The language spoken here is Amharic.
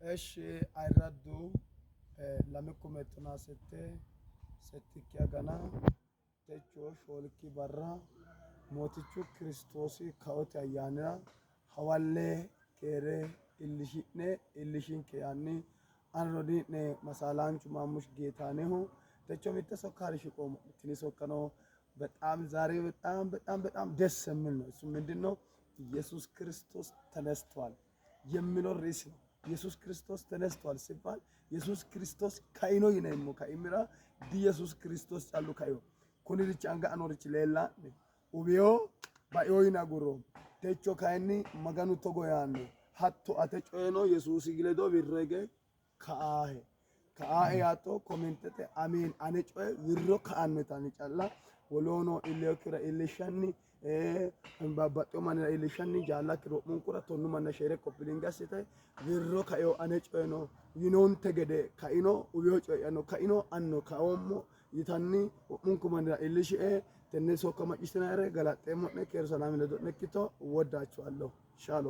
እሺ አይራዱ ለምኩመጥና ሰትኪያ ገና ተቾ ሾልኪ በራ ሞቲቹ ክርስቶስ ካውት አያና ሐዋሌ ኬሬ ኢልሽንኬ ያኒ አንሮዲኔ መሳላንቹ ማሙሽ ጌታኔሁ ተቾ ሚተሶካሪ ሽቆም ትኒሶከኖ በጣም ዛሬ በጣም ደስ የሚል ነው። እሱ ምንድነው? ኢየሱስ ክርስቶስ ተነስቷል የሚለው ርዕስ ነው። ኢየሱስ ክርስቶስ ተነስቷል ሲባል ኢየሱስ ክርስቶስ ካይኖ ይነሞ ካይምራ ኢየሱስ ክርስቶስ ጫሉ ካዮ ኩኒልቻ አንጋ አኖርች ሌላ ኡቢዮ ባዮይና ጉሮ ተቾ ካይኒ መጋኑ ተጎያነ ሀቶ አተጮኖ ኢየሱስ ይግለዶ ቢረገ ከአሄ ያቶ ኮሜንተተ አሜን አነጮ ይሮ ከአነታኒ ጫላ ወሎኖ ኢሌክራ ኢሌሻኒ ባባጦ ማን ኢሌሻኒ ጃላ ክሮ ሙንኩራ ቶኑ ማን ሸሬ ኮፕሊንጋስተ ይሮ ካዮ አነጮኖ ይኖን ተገደ ካይኖ ኡዮ ጮያኖ ካይኖ አኖ ካኦሞ ይታኒ ሙንኩ ማን ኢሌሽ ተነሶ ከማጭስናረ ገላጤ ሞነ ከርሰላም ለዶ ነክቶ ወዳቸዋለሁ ሻሎ